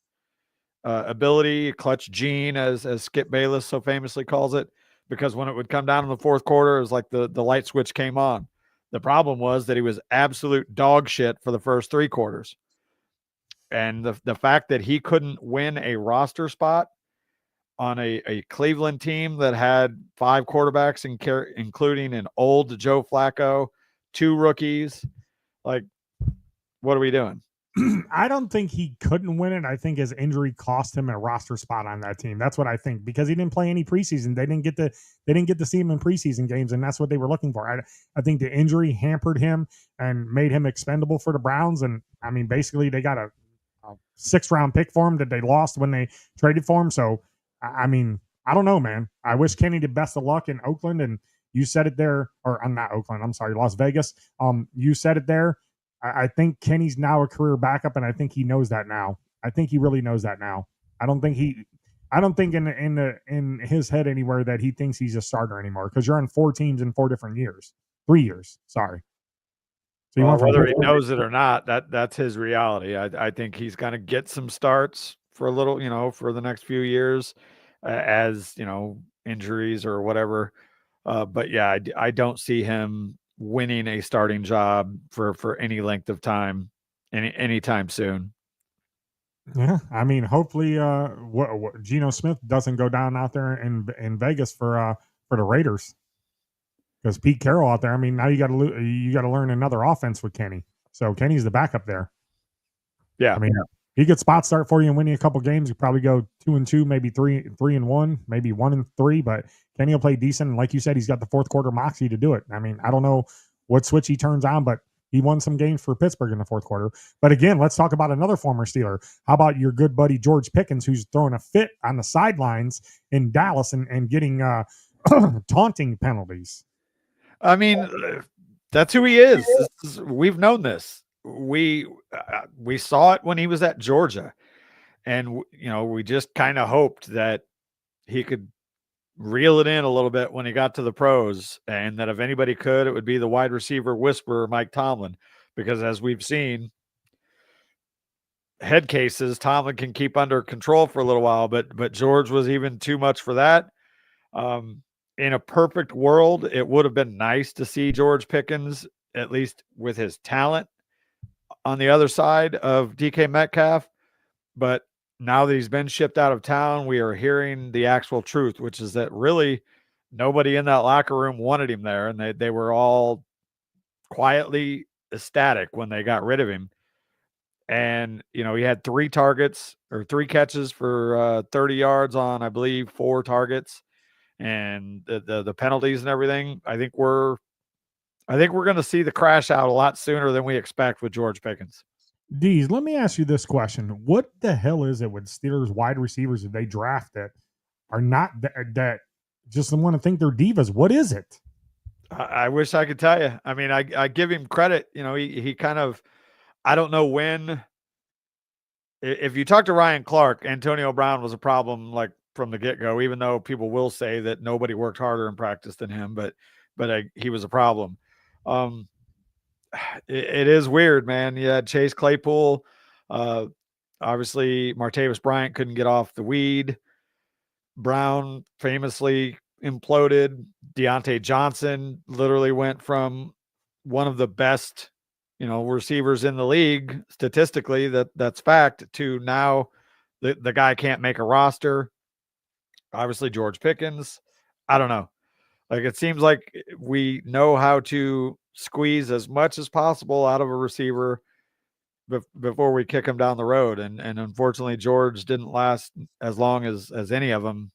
ability, clutch gene, as Skip Bayless so famously calls it, because when it would come down in the fourth quarter, it was like the light switch came on. The problem was that he was absolute dog shit for the first three quarters. And the fact that he couldn't win a roster spot on a Cleveland team that had 5 quarterbacks, including an old Joe Flacco, 2 rookies, like, what are we doing? I don't think he couldn't win it. I think his injury cost him a roster spot on that team. That's what I think, because he didn't play any preseason. They didn't get to see him in preseason games, and that's what they were looking for. I think the injury hampered him and made him expendable for the Browns. And I mean, basically, they got a 6th round pick for him that they lost when they traded for him. So, I mean, I don't know, man. I wish Kenny the best of luck in Oakland. And you said it there, or I'm not Oakland. I'm sorry, Las Vegas. You said it there. I think Kenny's now a career backup, and I think he knows that now. I think he really knows that now. I don't think in his head anywhere that he thinks he's a starter anymore, because you're on 4 teams in 4 different years, 3 years. Sorry. So whether he knows it or not, that's his reality. I think he's going to get some starts for a little, for the next few years, as injuries or whatever. But yeah, I don't see him winning a starting job for any length of time, anytime soon. Yeah, I mean, hopefully, Geno Smith doesn't go down out there in Vegas for the Raiders, because Pete Carroll out there. I mean, now you got to learn another offense with Kenny. So Kenny's the backup there. Yeah, I mean, he could spot start for you and win you a couple games. You probably go 2-2, maybe 3-1, maybe 1-3. But Kenny will play decent. And like you said, he's got the fourth quarter moxie to do it. I mean, I don't know what switch he turns on, but he won some games for Pittsburgh in the fourth quarter. But again, let's talk about another former Steeler. How about your good buddy George Pickens, who's throwing a fit on the sidelines in Dallas and getting taunting penalties? I mean, that's who he is. We've known this. We saw it when he was at Georgia, and we just kind of hoped that he could reel it in a little bit when he got to the pros, and that if anybody could, it would be the wide receiver whisperer, Mike Tomlin, because as we've seen, head cases Tomlin can keep under control for a little while, but George was even too much for that. In a perfect world, it would have been nice to see George Pickens, at least with his talent, on the other side of DK Metcalf. But now that he's been shipped out of town, we are hearing the actual truth, which is that really nobody in that locker room wanted him there, and they were all quietly ecstatic when they got rid of him. And he had 3 catches for 30 yards on, I believe, 4 targets, and the penalties and everything. I think we're going to see the crash out a lot sooner than we expect with George Pickens. Deez, let me ask you this question. What the hell is it with Steelers wide receivers that they draft that are not that just want to think they're divas? What is it? I wish I could tell you. I mean, I give him credit. He kind of, I don't know when. If you talk to Ryan Clark, Antonio Brown was a problem like from the get-go, even though people will say that nobody worked harder in practice than him, but he was a problem. It is weird, man. You had Chase Claypool. Obviously, Martavis Bryant couldn't get off the weed. Brown famously imploded. Deontay Johnson literally went from one of the best, receivers in the league statistically, that's fact, to now the guy can't make a roster. Obviously, George Pickens. I don't know. Like, it seems like we know how to squeeze as much as possible out of a receiver before we kick him down the road. And unfortunately, George didn't last as long as any of them.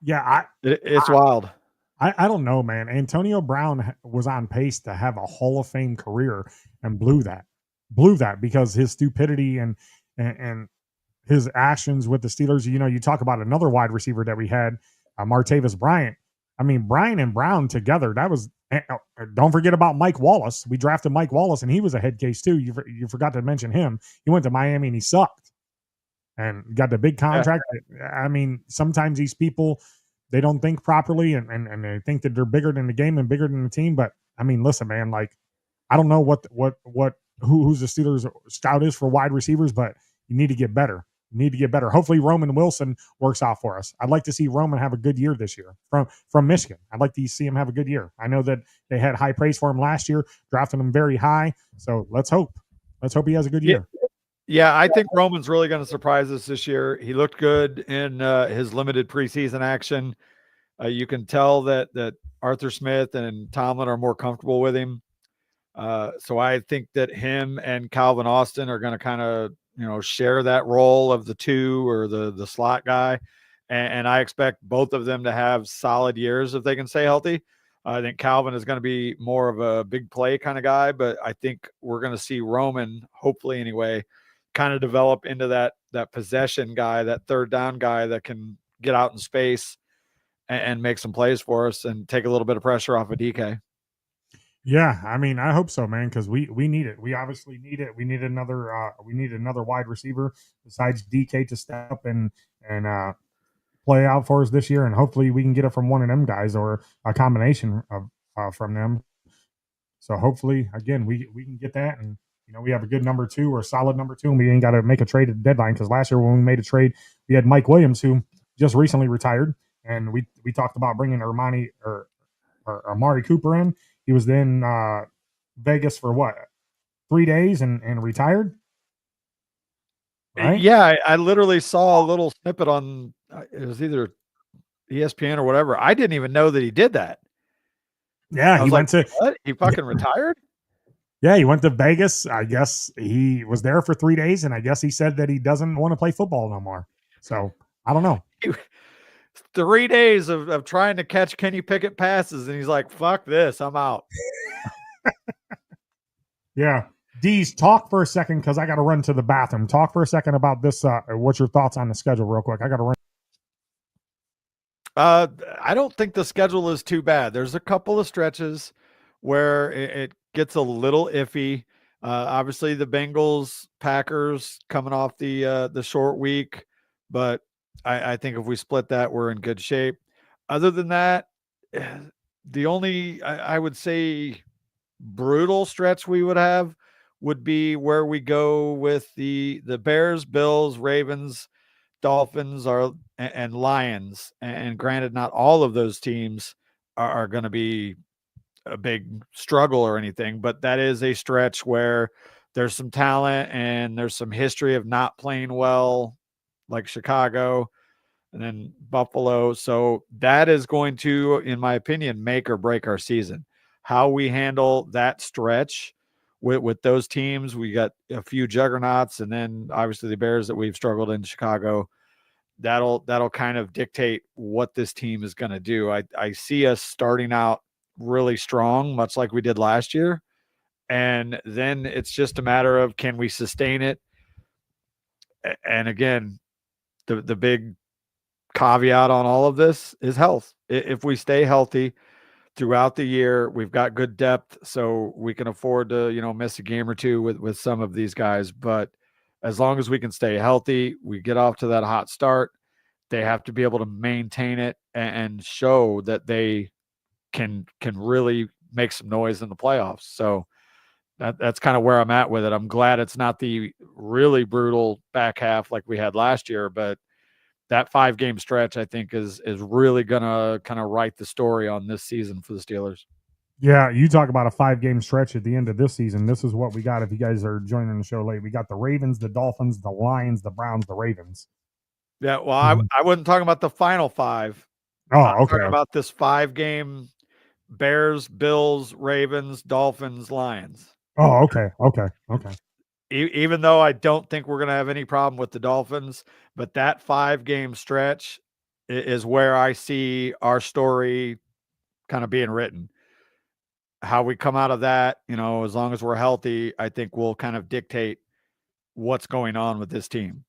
Yeah. It's wild. I don't know, man. Antonio Brown was on pace to have a Hall of Fame career and blew that because his stupidity and his actions with the Steelers. You know, you talk about another wide receiver that we had, Martavis Bryant. I mean, Bryant and Brown together, that was. Don't forget about Mike Wallace. We drafted Mike Wallace, and he was a head case too. You forgot to mention him. He went to Miami and he sucked, and got the big contract. Yeah. I mean, sometimes these people, they don't think properly, and they think that they're bigger than the game and bigger than the team. But I mean, listen, man, like I don't know who's the Steelers scout is for wide receivers, but you need to get better. You need to get better. Hopefully Roman Wilson works out for us. I'd like to see Roman have a good year this year from Michigan. I'd like to see him have a good year. I know that they had high praise for him last year, drafting him very high. So let's hope he has a good year. Yeah, I think Roman's really going to surprise us this year. He looked good in his limited preseason action. You can tell that Arthur Smith and Tomlin are more comfortable with him. So I think that him and Calvin Austin are going to kind of, share that role of the two or the slot guy. And I expect both of them to have solid years if they can stay healthy. I think Calvin is going to be more of a big play kind of guy, but I think we're going to see Roman, hopefully anyway, kind of develop into that possession guy, that third down guy that can get out in space and make some plays for us and take a little bit of pressure off of DK. Yeah, I mean, I hope so, man, because we need it. We obviously need it. We need another wide receiver besides DK to step up and play out for us this year, and hopefully we can get it from one of them guys or a combination of from them. So hopefully, again, we can get that, and we have a good number two or a solid number two, and we ain't got to make a trade at the deadline because last year when we made a trade, we had Mike Williams who just recently retired, and we talked about bringing Amari Cooper in. He was in Vegas for what, 3 days and retired. Right? Yeah, I literally saw a little snippet on it was either ESPN or whatever. I didn't even know that he did that. Yeah, he went to what? He fucking retired? Yeah, he went to Vegas. I guess he was there for 3 days, and I guess he said that he doesn't want to play football no more. So I don't know. 3 days of trying to catch Kenny Pickett passes, and he's like, fuck this, I'm out. Yeah. Deez, talk for a second because I got to run to the bathroom. Talk for a second about this. What's your thoughts on the schedule real quick? I got to run. I don't think the schedule is too bad. There's a couple of stretches where it gets a little iffy. Obviously, the Bengals, Packers coming off the short week, but I think if we split that, we're in good shape. Other than that, the only I would say brutal stretch we would have would be where we go with the Bears, Bills, Ravens, Dolphins and Lions. And granted, not all of those teams are going to be a big struggle or anything, but that is a stretch where there's some talent and there's some history of not playing well, like Chicago and then Buffalo. So that is going to, in my opinion, make or break our season. How we handle that stretch with those teams. We got a few juggernauts, and then obviously the Bears that we've struggled in Chicago. That'll kind of dictate what this team is going to do. I see us starting out really strong, much like we did last year. And then it's just a matter of, can we sustain it? And again, the big caveat on all of this is health. If we stay healthy throughout the year, we've got good depth, so we can afford to, miss a game or two with some of these guys. But as long as we can stay healthy, we get off to that hot start. They have to be able to maintain it and show that they can really make some noise in the playoffs. So that's kind of where I'm at with it. I'm glad it's not the really brutal back half like we had last year, but that 5-game stretch, I think, is really going to kind of write the story on this season for the Steelers. Yeah, you talk about a 5-game stretch at the end of this season. This is what we got if you guys are joining the show late. We got the Ravens, the Dolphins, the Lions, the Browns, the Ravens. Yeah, well, I wasn't talking about the final 5. Oh, okay. I'm talking about this 5-game Bears, Bills, Ravens, Dolphins, Lions. Oh, okay. Even though I don't think we're going to have any problem with the Dolphins, but that 5-game stretch is where I see our story kind of being written. How we come out of that, as long as we're healthy, I think will kind of dictate what's going on with this team.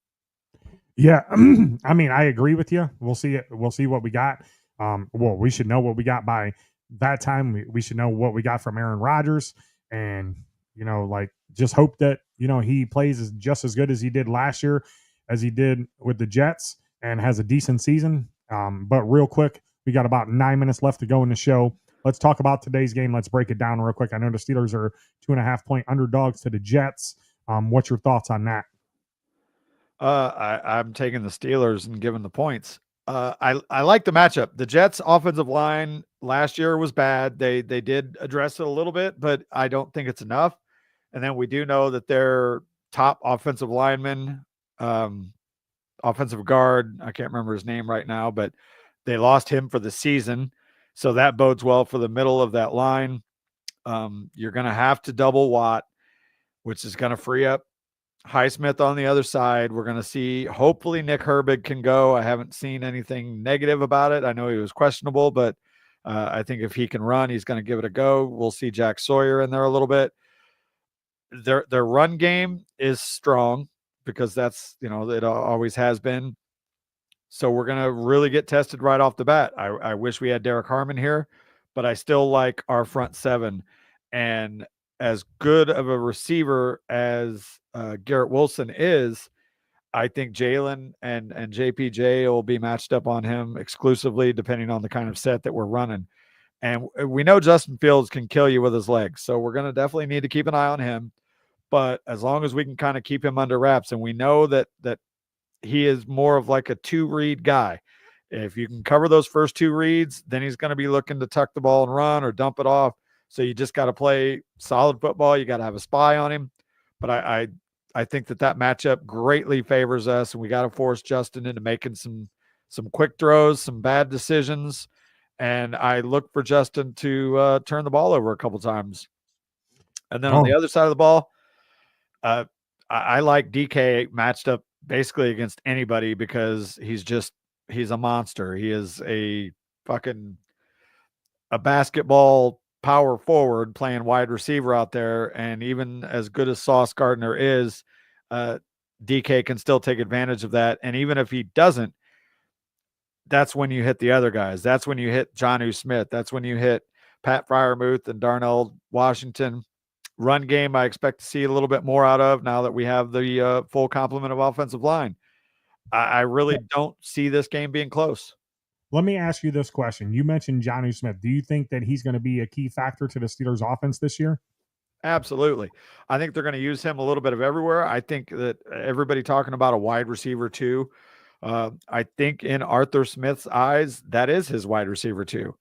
Yeah, I mean, I agree with you. We'll see it. We'll see what we got. Well, we should know what we got by that time. We should know what we got from Aaron Rodgers, and like just hope that he plays just as good as he did last year, as he did with the Jets, and has a decent season. But real quick, we got about 9 minutes left to go in the show. Let's talk about today's game. Let's break it down real quick. I know the Steelers are 2.5-point underdogs to the Jets. What's your thoughts on that? I'm taking the Steelers and giving the points. I like the matchup. The Jets' offensive line last year was bad. They did address it a little bit, but I don't think it's enough. And then we do know that their top offensive lineman, offensive guard, I can't remember his name right now, but they lost him for the season. So that bodes well for the middle of that line. You're going to have to double Watt, which is going to free up Highsmith on the other side. We're going to see, hopefully Nick Herbig can go. I haven't seen anything negative about it. I know he was questionable, but I think if he can run, he's going to give it a go. We'll see Jack Sawyer in there a little bit. Their run game is strong because that's, it always has been. So we're going to really get tested right off the bat. I wish we had Derek Harmon here, but I still like our front seven. And as good of a receiver as Garrett Wilson is, I think Jalen and JPJ will be matched up on him exclusively, depending on the kind of set that we're running. And we know Justin Fields can kill you with his legs, so we're going to definitely need to keep an eye on him. But as long as we can kind of keep him under wraps, and we know that he is more of like a 2-read guy. If you can cover those first 2 reads, then he's going to be looking to tuck the ball and run or dump it off. So you just got to play solid football. You got to have a spy on him. But I think that matchup greatly favors us, and we got to force Justin into making some quick throws, some bad decisions. And I look for Justin to turn the ball over a couple times. And then on the other side of the ball, I like DK matched up basically against anybody because he's a monster. He is a basketball power forward playing wide receiver out there. And even as good as Sauce Gardner is, DK can still take advantage of that. And even if he doesn't, that's when you hit the other guys. That's when you hit Jonnu Smith. That's when you hit Pat Freiermuth and Darnell Washington. Run game, I expect to see a little bit more out of now that we have the full complement of offensive line. I really don't see this game being close. Let me ask you this question. You mentioned Jonnu Smith. Do you think that he's going to be a key factor to the Steelers offense this year? Absolutely. I think they're going to use him a little bit of everywhere. I think that everybody talking about a wide receiver too. I think in Arthur Smith's eyes, that is his wide receiver too.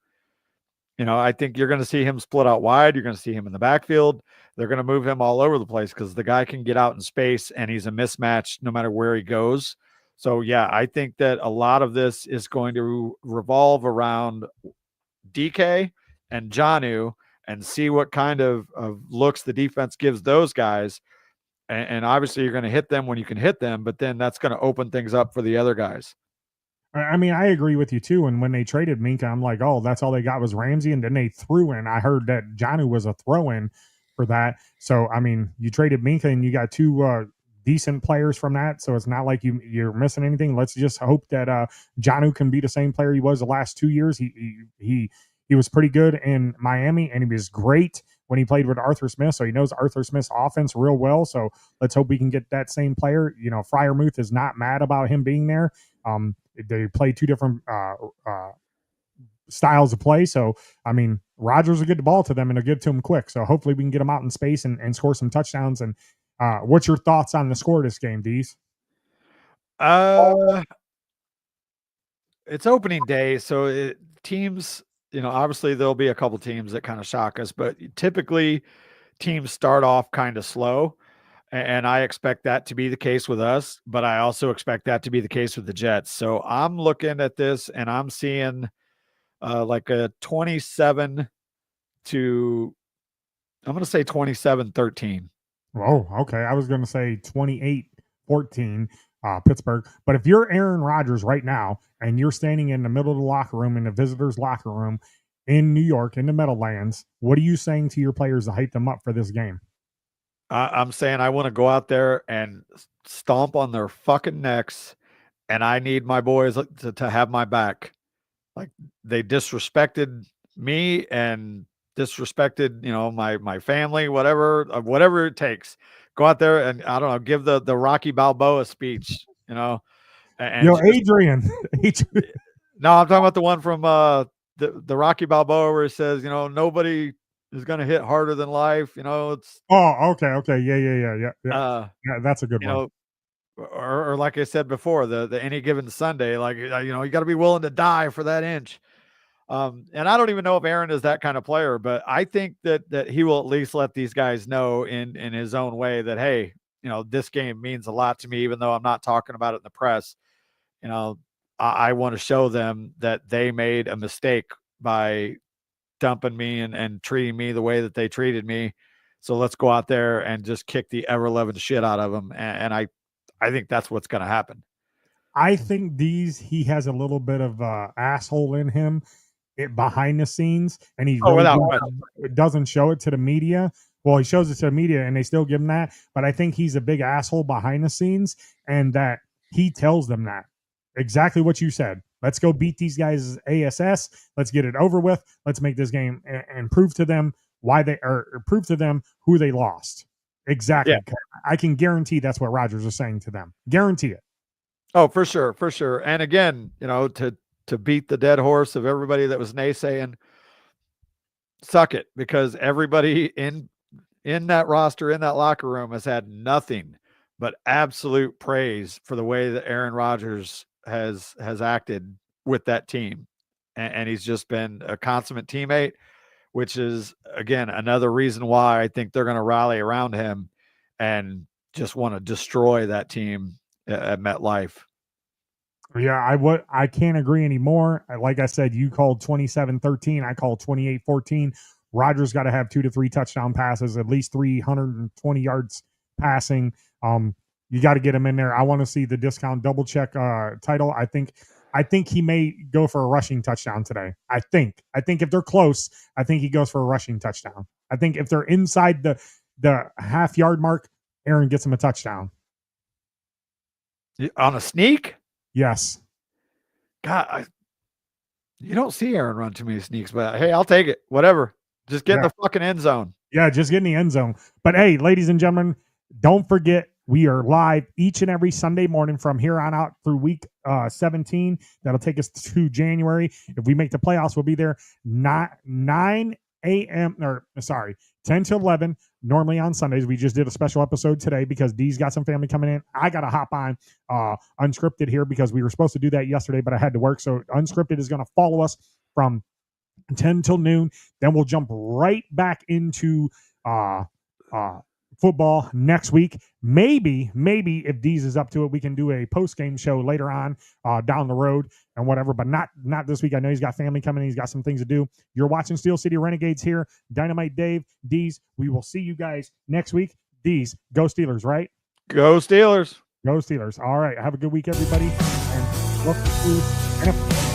I think you're going to see him split out wide. You're going to see him in the backfield. They're going to move him all over the place because the guy can get out in space and he's a mismatch no matter where he goes. So, yeah, I think that a lot of this is going to revolve around DK and Jonnu and see what kind of looks the defense gives those guys. And obviously you're going to hit them when you can hit them, but then that's going to open things up for the other guys. I mean, I agree with you too. And when they traded Minkah, I'm like, oh, that's all they got was Ramsey. And then they threw in. I heard that Jonnu was a throw-in for that. So, I mean, you traded Minkah and you got 2 decent players from that. So it's not like you're missing anything. Let's just hope that Jonnu can be the same player he was the last 2 years. He was pretty good in Miami, and he was great when he played with Arthur Smith. So he knows Arthur Smith's offense real well. So let's hope we can get that same player. Freiermuth is not mad about him being there. They play 2 different styles of play. So, I mean, Rodgers will get the ball to them and they'll give it to him quick. So hopefully we can get them out in space and score some touchdowns. And what's your thoughts on the score of this game, Dees? It's opening day. So teams, obviously there'll be a couple teams that kind of shock us, but typically teams start off kind of slow. And I expect that to be the case with us, but I also expect that to be the case with the Jets. So I'm looking at this and I'm seeing like a 27 to, I'm going to say 27-13. Oh, okay. I was going to say 28-14 Pittsburgh. But if you're Aaron Rodgers right now and you're standing in the middle of the locker room, in the visitors' locker room, in New York, in the Meadowlands. What are you saying to your players to hype them up for this game? I'm saying I want to go out there and stomp on their fucking necks, and I need my boys to have my back. Like, they disrespected me and disrespected, my family, whatever it takes. Go out there and, I don't know, give the Rocky Balboa speech, and Yo, just, Adrian. no, I'm talking about the one from the Rocky Balboa where it says, nobody is going to hit harder than life. It's Okay. Yeah. That's a good one. Or like I said before, the any given Sunday, like, you got to be willing to die for that inch. And I don't even know if Aaron is that kind of player, but I think that he will at least let these guys know in his own way that, hey, this game means a lot to me, even though I'm not talking about it in the press. I want to show them that they made a mistake by dumping me and treating me the way that they treated me. So let's go out there and just kick the ever-loving shit out of them. And I think that's what's going to happen. I think he has a little bit of asshole in him behind the scenes, and he doesn't show it to the media. Well, he shows it to the media, and they still give him that. But I think he's a big asshole behind the scenes, and that he tells them that. Exactly what you said. Let's go beat these guys ASS. Let's get it over with. Let's make this game and prove to them prove to them who they lost. Exactly. Yeah. I can guarantee that's what Rodgers is saying to them. Guarantee it. Oh, for sure. And again, to beat the dead horse of everybody that was naysaying, suck it, because everybody in that roster, in that locker room, has had nothing but absolute praise for the way that Aaron Rodgers has acted with that team. And he's just been a consummate teammate, which is, again, another reason why I think they're going to rally around him and just want to destroy that team at MetLife. Yeah, I can't agree anymore. Like I said, you called 27-13. I called 28-14. Rodgers got to have 2 to 3 touchdown passes, at least 320 yards passing. You got to get him in there. I want to see the discount double check title. I think he may go for a rushing touchdown today. I think if they're close, I think he goes for a rushing touchdown. I think if they're inside the half yard mark, Aaron gets him a touchdown. On a sneak? Yes. God, you don't see Aaron run too many sneaks, but hey, I'll take it. Whatever. Just get in the fucking end zone. Yeah, just get in the end zone. But hey, ladies and gentlemen, don't forget, we are live each and every Sunday morning from here on out through week 17. That'll take us to January. If we make the playoffs, we'll be there 9 a.m. 10 to 11. Normally on Sundays. We just did a special episode today because Dee's got some family coming in. I got to hop on Unscripted here because we were supposed to do that yesterday, but I had to work. So Unscripted is going to follow us from 10 till noon. Then we'll jump right back into football next week. Maybe if Deez is up to it, we can do a post-game show later on down the road and whatever, but not this week. I know he's got family coming in. He's got some things to do. You're watching Steel City Renegades here. Dynamite Dave, Deez. We will see you guys next week. Deez, go Steelers, right? Go Steelers. Go Steelers. All right. Have a good week, everybody. And welcome to NFL.